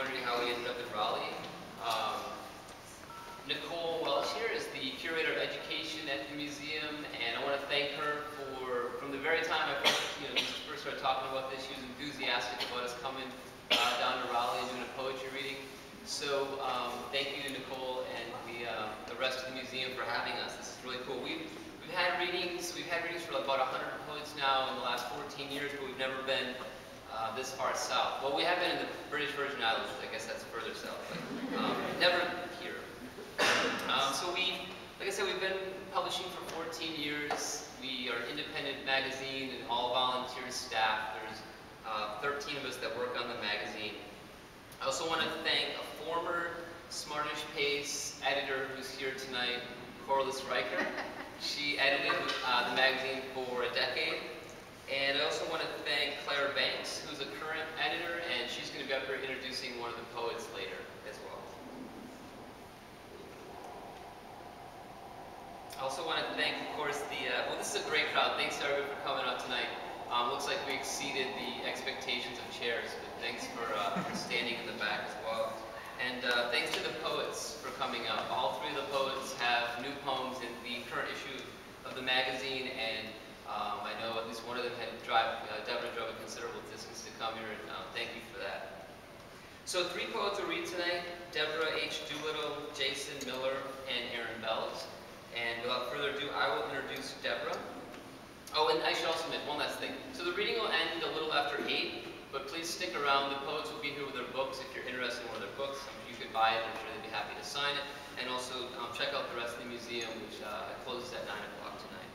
wondering how we ended up in Raleigh. Nicole Welch here is the curator of education at the museum, and I want to thank her for, from the very time I first started talking about this, she was enthusiastic about us coming down to Raleigh and doing a poetry reading. So thank you to Nicole and the rest of the museum for having us. This is really cool. We've had readings for about 100 poets now in the last 14 years, but we've never been this far south. Well, we have been in the British Virgin Islands, I guess that's further south, but never here. So like I said, we've been publishing for 14 years. We are an independent magazine and all volunteer staff. There's 13 of us that work on the magazine. I also want to thank a former Smartish Pace editor who's here tonight, Corliss Riker. She edited the magazine for a decade. And I also want to thank Claire Banks, who's a current editor, and she's going to be up here introducing one of the poets later as well. I also want to thank, of course, well, this is a great crowd. Thanks to everyone for coming out tonight. Looks like we exceeded the expectations of chairs, but thanks for standing in the back as well. And thanks to the poets for coming out. All three of the poets have new poems in the current issue of the magazine, and I know at least one of them had Deborah drove a considerable distance to come here, and thank you for that. So 3 poets will read tonight: Deborah H. Doolittle, Jason Miller, and Aaron Bells. And without further ado, I will introduce Deborah. Oh, and I should also mention one last thing. So the reading will end a little after 8, but please stick around. The poets will be here with their books. If you're interested in one of their books, you could buy it. I'm sure they'd be happy to sign it. And also check out the rest of the museum, which closes at 9 o'clock tonight.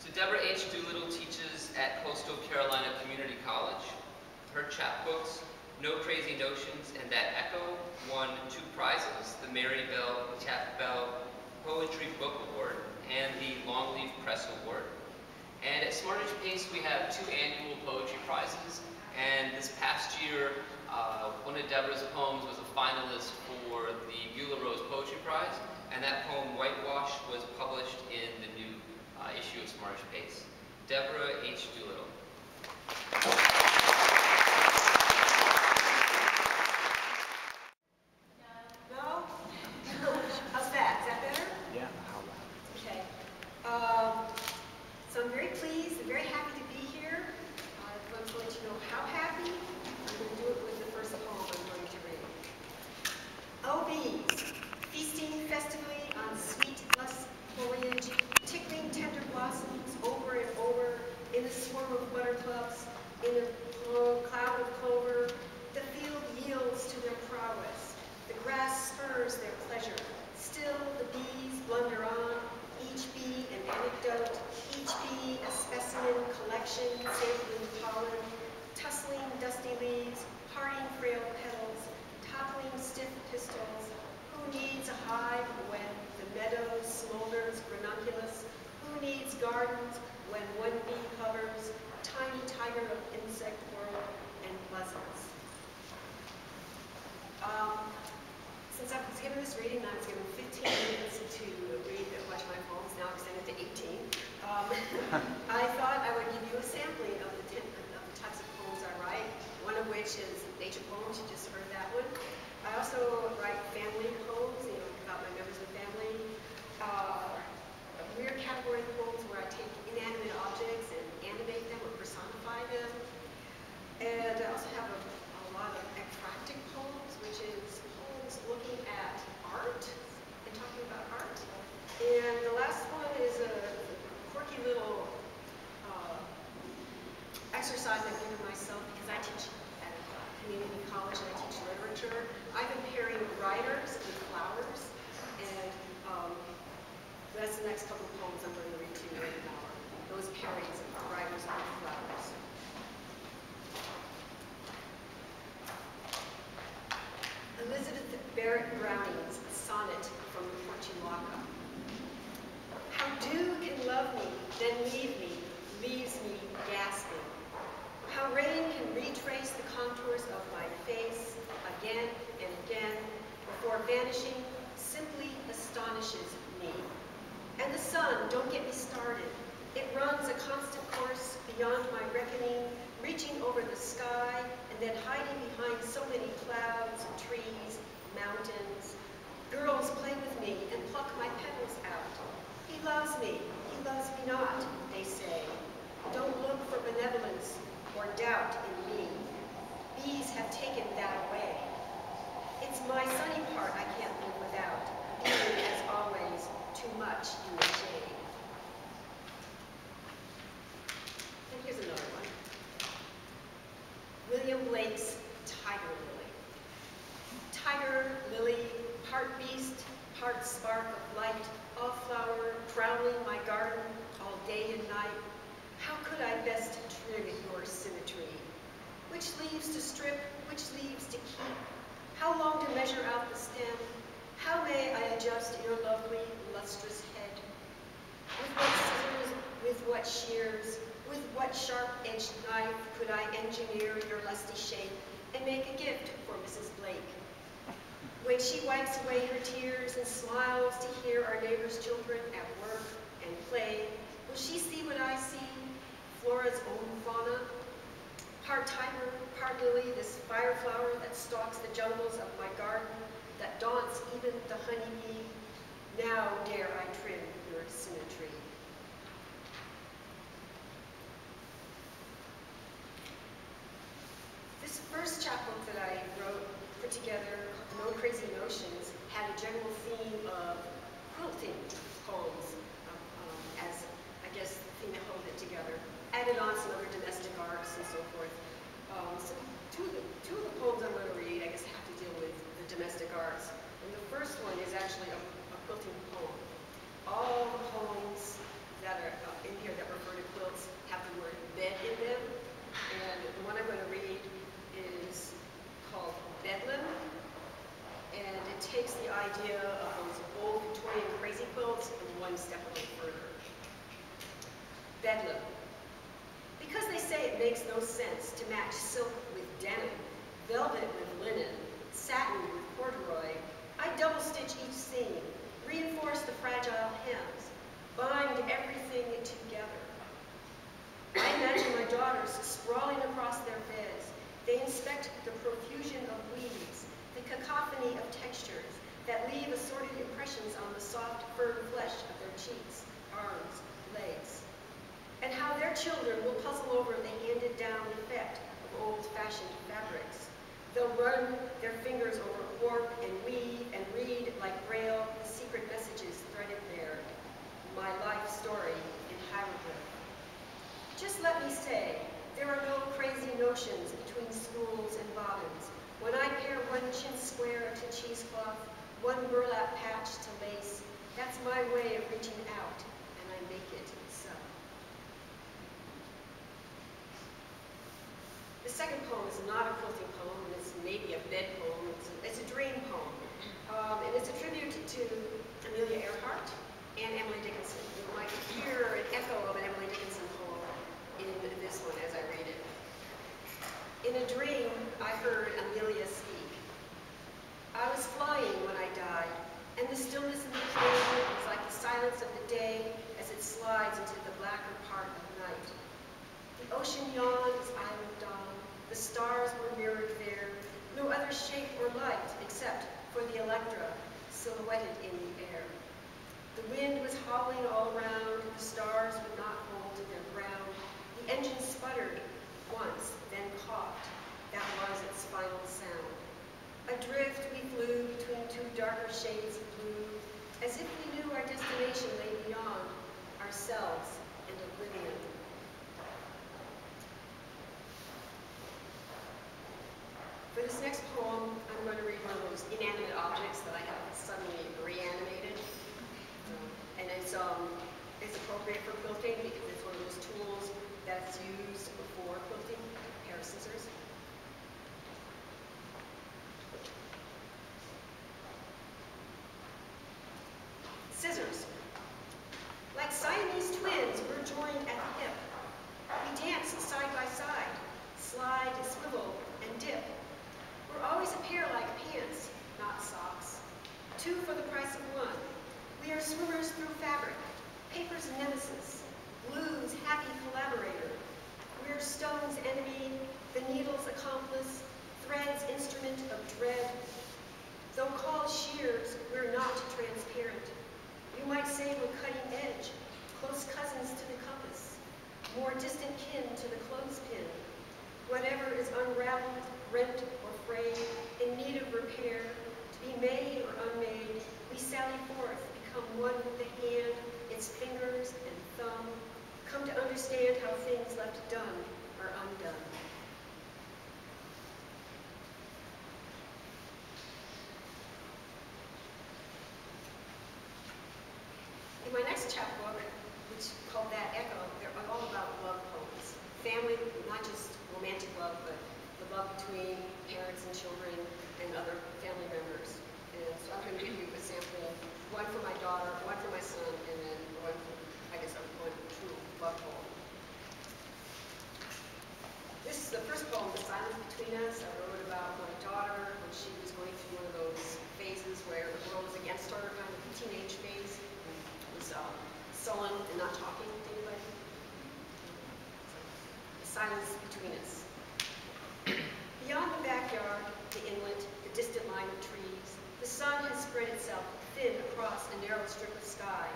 So Deborah H. Doolittle teaches at Coastal Carolina Community College. Her chapbooks, No Crazy Notions and That Echo, won 2 prizes, the Mary Bell Chap Bell Poetry Book Award and the Longleaf Press Award. And at Smartish Pace, we have 2 annual poetry prizes. And this past year, one of Deborah's poems was a finalist for the Beulah Rose Poetry Prize. And that poem, Whitewash, was published in the new issue of Smartish Pace. Deborah H. Doolittle. So I'm very pleased and very happy to be here. I'm going to let you know how happy. I'm going to do it with the first poem I'm going to read. Oh, bees, feasting festively on sweet, lush foliage, tickling tender blossoms over and over in the swarm of buttercups, in a cloud of clover. The field yields to their prowess. The grass spurs their pleasure. Still the bees blunder on, each bee an anecdote, each bee a specimen collection, sampling pollen, tussling dusty leaves, parting frail petals, toppling stiff pistils. Who needs a hive when the meadow smolders ranunculus? Who needs gardens when one bee hovers, tiny tiger of insect world and pleasance? Since I was given this reading, I was given 15 minutes to read a bunch of my poems, now extended to 18. I thought I would give you a sampling of the types of poems I write, one of which is nature poems, you just heard that one. I also write family poems, about my members of the family. A weird category of poems where I take inanimate objects and animate them or personify them. And I also have a lot of ekphrastic poems, which is looking at art and talking about art. And the last one is a quirky little exercise I give to myself because I teach at a community college and I teach literature. I've been pairing writers and flowers, and that's the next couple of poems I'm going to read to you right now. Those pairings of writers and flowers. Elizabeth Barrett Browning's sonnet from the Portulaca. How dew can love me, then leave me, leaves me gasping. How rain can retrace the contours of my face again and again before vanishing simply astonishes me. And the sun, don't get me started. It runs a constant course beyond my reckoning, reaching over the sky and then hiding behind so many clouds, mountains. Girls play with me and pluck my petals out. He loves me not, they say. Don't look for benevolence or doubt in me. Bees have taken that away. It's my sunny part I can't live without, being, as always, too much in the shade. And here's another one. William Blake's Tiger Lily. Tiger, lily, part beast, part spark of light, all flower, prowling my garden all day and night. How could I best trim your symmetry? Which leaves to strip, which leaves to keep? How long to measure out the stem? How may I adjust your lovely, lustrous head? With what scissors, with what shears, with what sharp-edged knife could I engineer your lusty shape and make a gift for Mrs. Blake? When she wipes away her tears and smiles to hear our neighbors' children at work and play, will she see what I see, Flora's own fauna? Part tiger, part lily, this fire flower that stalks the jungles of my garden, that daunts even the honeybee. Now dare I trim your symmetry. This first chapbook that I put together, No Crazy Notions, had a general theme of quilting poems, as I guess the theme that held it together. Added on some other domestic arts and so forth. So two of the poems I'm going to read, I guess, have to deal with the domestic arts. And the first one is actually a quilting poem. All the poems that are in here that refer to quilts have the word bed in them. And the one I'm going to read is called Bedlam. And it takes the idea of those old Victorian crazy quilts and one step a little further. Bedlam. Because they say it makes no sense to match silk with denim, velvet with linen, satin with corduroy, I double stitch each seam, reinforce the fragile hems, bind everything together. I imagine my daughters sprawling across their beds. They inspect the profusion of weaves, the cacophony of textures that leave assorted impressions on the soft, firm flesh of their cheeks, arms, legs. And how their children will puzzle over the handed-down effect of old-fashioned fabrics. They'll run their fingers over warp and weave and read like Braille the secret messages threaded there. My life story in hieroglyph. Just let me say, there are no crazy notions between spools and bobbins. When I pair one chintz square to cheesecloth, one burlap patch to lace, that's my way of reaching out, and I make it so. The second poem is not a quilting poem, it's maybe a bed poem. It's a dream poem. And it's a tribute to Amelia Earhart and Emily Dickinson. You might hear an echo of an Emily Dickinson poem in this one as I read it. In a dream, I heard Amelia speak. I was flying when I died, and the stillness in the plane was like the silence of the day as it slides into the blacker part of night. The ocean yawns, I looked on. The stars were mirrored there. No other shape or light except for the Electra silhouetted in the air. The wind was howling all around. The stars would not hold to their ground. The engine sputtered once, then coughed. That was its final sound. Adrift, we flew between two darker shades of blue, as if we knew our destination lay beyond ourselves and oblivion. For this next poem, I'm going to read one of those inanimate objects that I have suddenly reanimated. And it's appropriate for quilting because it's one of those tools that's used before quilting, a pair of scissors. Scissors. Like Siamese twins, we're joined at the hip. We dance side by side, slide, swivel, and dip. We're always a pair like pants, not socks. Two for the price of one. We are swimmers through fabric, paper's nemesis, glue's happy collaborator. We're stone's enemy, the needle's accomplice, thread's instrument of dread. Though more distant kin to the clothespin. Whatever is unraveled, rent, or frayed, in need of repair, to be made or unmade, we sally forth, become one with the hand, its fingers and thumb, come to understand how things left done are undone. In my next chapbook, which is called That Echo, they're all about love poems. Family, not just romantic love, but the love between parents and children and other family members. And so I'm going to give you a sample, one for my daughter, one for my son, and then one for, I guess, one true love poem. This is the first poem, The Silence Between Us. I wrote it about my daughter when she was going through one of those phases where the world was against her, kind of a teenage phase. Was sullen and not talking to anybody. The silence between us. Beyond the backyard, the inlet, the distant line of trees, the sun has spread itself thin across a narrow strip of sky,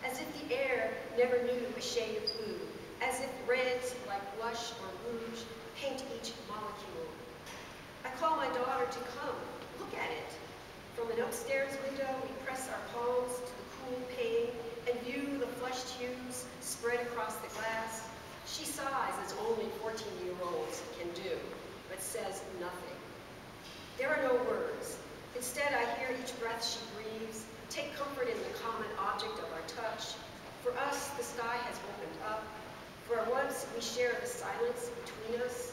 as if the air never knew a shade of blue, as if reds like blush or rouge paint each molecule. I call my daughter to come, look at it. From an upstairs window, we press our palms to the cool pane and view the flushed hues spread across the glass. She sighs as only 14-year-olds can do, but says nothing. There are no words. Instead, I hear each breath she breathes, take comfort in the common object of our touch. For us, the sky has opened up. For once, we share the silence between us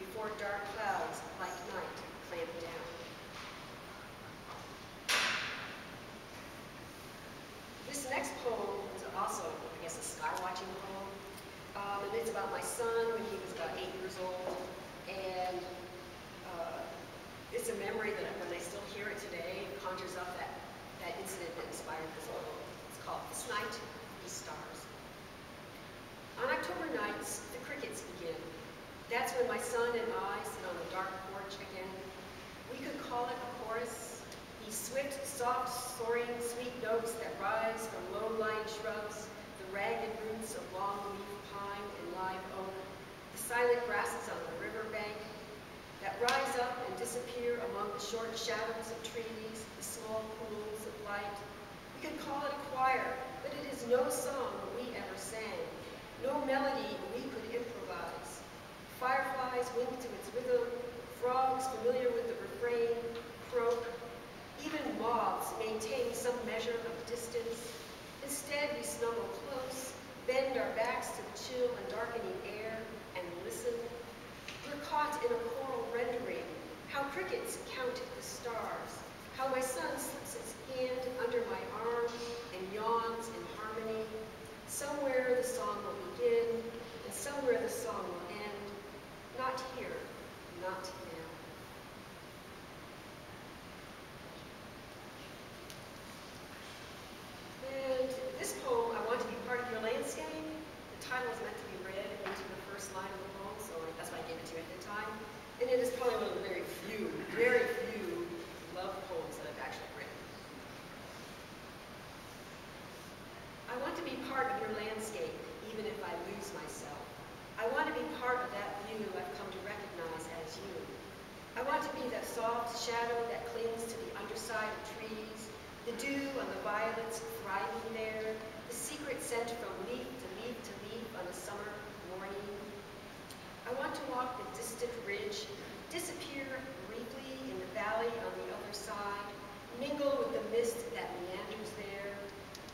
before dark clouds like night clamp down. This next poem is also, I guess, a sky-watching poem. And it's about my son when he was about 8 years old. And it's a memory that when I still hear it today, it conjures up that incident that inspired this poem. It's called This Night, These Stars. On October nights, the crickets begin. That's when my son and I sit on the dark porch again. We could call it a chorus. These swift, soft, soaring, sweet notes that rise from low-lying shrubs, the ragged roots of long-leaf pine and live oak, the silent grasses on the riverbank that rise up and disappear among the short shadows of trees, the small pools of light. We could call it a choir, but it is no song we ever sang, no melody we could improvise. Fireflies wink to its rhythm, frogs familiar with the refrain croak. Even moths maintain some measure of distance. Instead, we snuggle close, bend our backs to the chill and darkening air, and listen. We're caught in a choral rendering, how crickets count the stars, how my son slips his hand under my arm and yawns in harmony. Somewhere the song will begin, and somewhere the song will end. Not here, not now. And this poem, I Want to Be Part of Your Landscape. The title is meant to be read into the first line of the poem, so that's why I gave it to you at the time. And it is probably one of the very few love poems that I've actually written. I want to be part of your landscape, even if I lose myself. I want to be part of that view I've come to recognize as you. I want to be that soft shadow that clings to the underside of trees, the dew on the violets thriving there, the secret scent from leaf to leaf to leaf on a summer morning. I want to walk the distant ridge, disappear briefly in the valley on the other side, mingle with the mist that meanders there.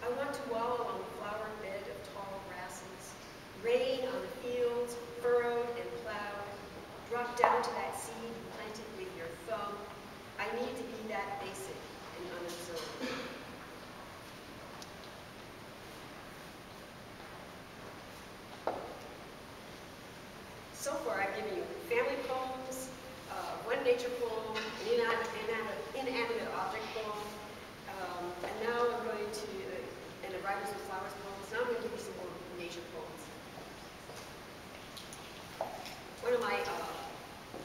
I want to wallow on the flowered bed of tall grasses, rain on the fields, furrowed and plowed, drop down to that seed you planted with your thumb. I need to be that basic and unobserved. So far, I've given you family poems, one nature poem, an inanimate object poem, and now I'm going to, and a Writers with Flowers poems. Now I'm going to give you some more nature poems. One of my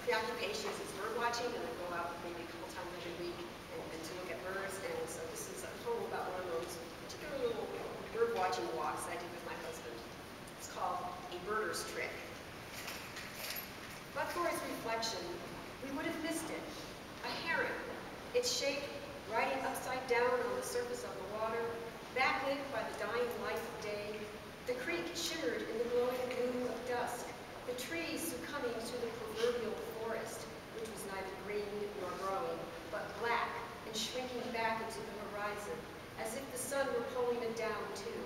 preoccupations is bird watching, and I go out maybe a couple times every week and to look at birds. And so this is a poem about one of those particular little bird watching walks I did with my husband. It's called a birder's trick. But for its reflection, we would have missed it. A heron, its shape riding upside down on the surface of the water, backlit by the dying light of day. The creek shimmered in the glowing gloom of dusk, the trees succumbing to the proverbial forest, which was neither green nor growing, but black and shrinking back into the horizon, as if the sun were pulling it down too.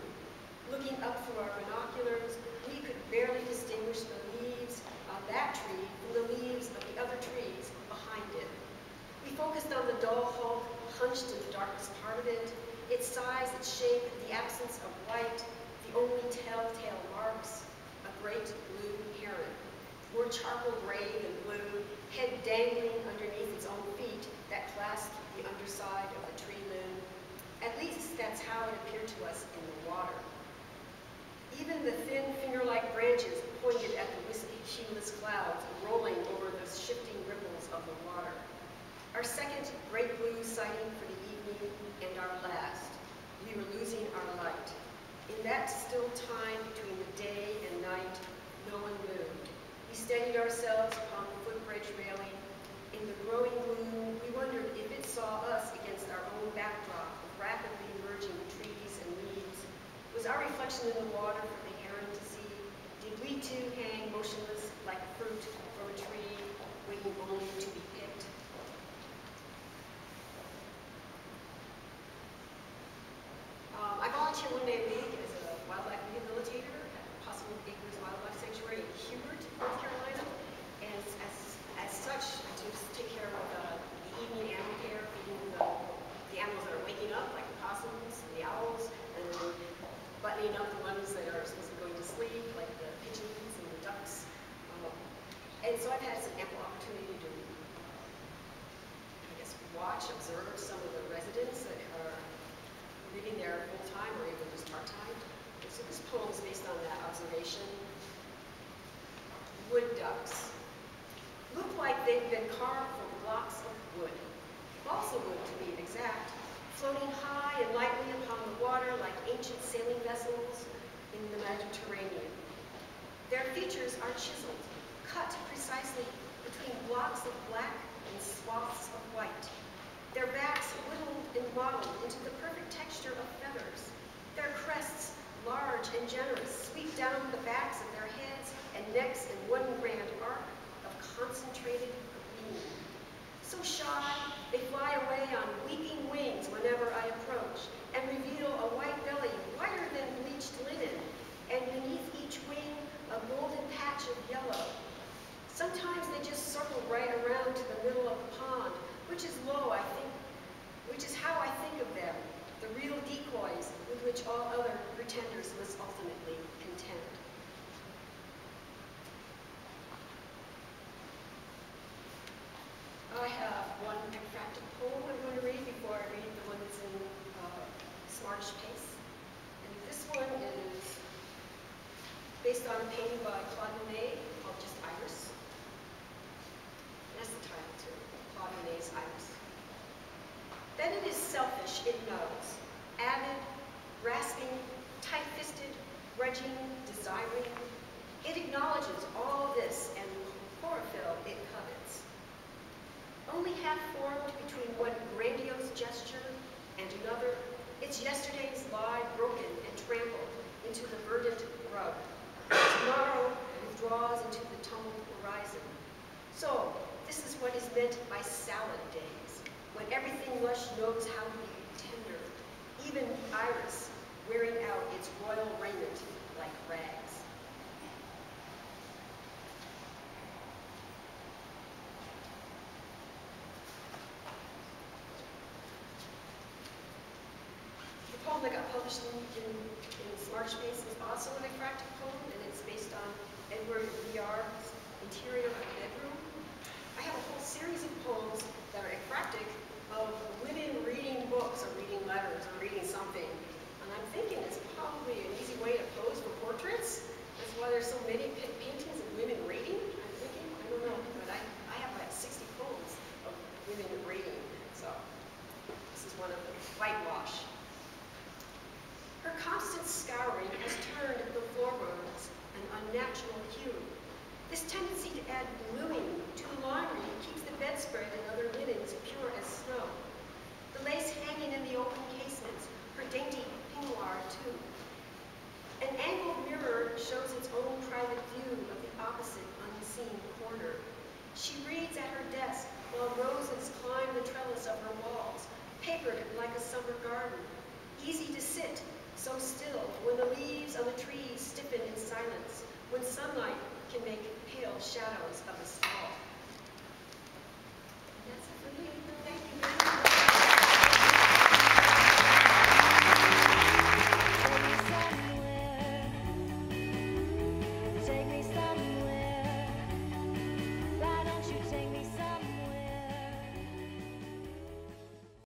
Looking up through our binoculars, we could barely distinguish the leaves on that tree from the leaves of the other trees behind it. We focused on the dull hulk hunched in the darkest part of it, its size, its shape, the absence of white, the only telltale marks, a great blue heron, more charcoal gray than blue, head dangling underneath its own feet that clasped the underside of the tree limb. At least that's how it appeared to us in the water. Even the thin finger-like branches pointed at the wispy cumulus clouds rolling over the shifting ripples of the water. Our second great blue sighting for the evening and our last. We were losing our light. In that still time between the day and night, no one moved. We steadied ourselves upon the footbridge railing. In the growing gloom, we wondered if it saw us against our own backdrop of rapidly merging trees and weeds. Was our reflection in the water for the heron to see? Did we too hang motionless like fruit from a tree, waiting only to be picked? I volunteer one day a week as a wildlife rehabilitator at Possible Acres Wildlife Sanctuary in Hubert, North Carolina. And as such, I just take care of the evening animal care, feeding the animals that are waking up, like the possums and the owls, and buttoning up the ones that are supposed to be going to sleep, like the pigeons and the ducks. And so I've had some ample opportunity to, I guess, watch, observe some of the residents that are living there full-time or even just part-time. And so this poem is based on that observation. Wood ducks look like they've been carved from blocks of wood, balsa wood to be exact, floating high and lightly upon the water like ancient sailing vessels in the Mediterranean. Their features are chiseled, cut precisely between blocks of black and swaths of white. Their backs whittled and modeled into the perfect texture of feathers. Their crests, large and generous, sweep down the backs of their heads and necks in one grand arc of concentrated green. So shy, they fly away on weeping wings whenever I approach, and reveal a white belly whiter than bleached linen, and beneath each wing a golden patch of yellow. Sometimes they just circle right around to the middle of the pond, which is low, I think, which is how I think of them, the real decoys with which all other pretenders must ultimately contend. I have one extracted poem I'm going to read before I read the one that's in Smartish pace. And this one is based on a painting by Claude Monet called just Iris. That's the title too, Claude Monet's Iris. That it is selfish, it knows. Avid, grasping, tight-fisted, grudging, desiring. It acknowledges all this and chlorophyll it covets. Only half formed between one grandiose gesture and another, its yesterdays lie broken and trampled into the verdant rug. Tomorrow withdraws into the tumbled horizon. So, this is what is meant by salad days, when everything lush knows how to be tender, even the iris wearing out its royal raiment like rags. The poem that got published in Smartish Pace is also an eclectic poem, and it's based on Edward V.R.'s Interior of a Bedroom. I have a whole series of poems that are eclectic of women reading books or reading letters or reading something. And I'm thinking it's probably an easy way to pose for portraits. That's why there's so many paintings of women reading. I'm thinking, I don't know, but I have like 60 poems of women reading. So this is one of them, Whitewash. Her constant scouring has turned the floorboards reads at her desk while roses climb the trellis of her walls, papered like a summer garden. Easy to sit, so still, when the leaves on the trees stiffen in silence, when sunlight can make pale shadows of asphalt.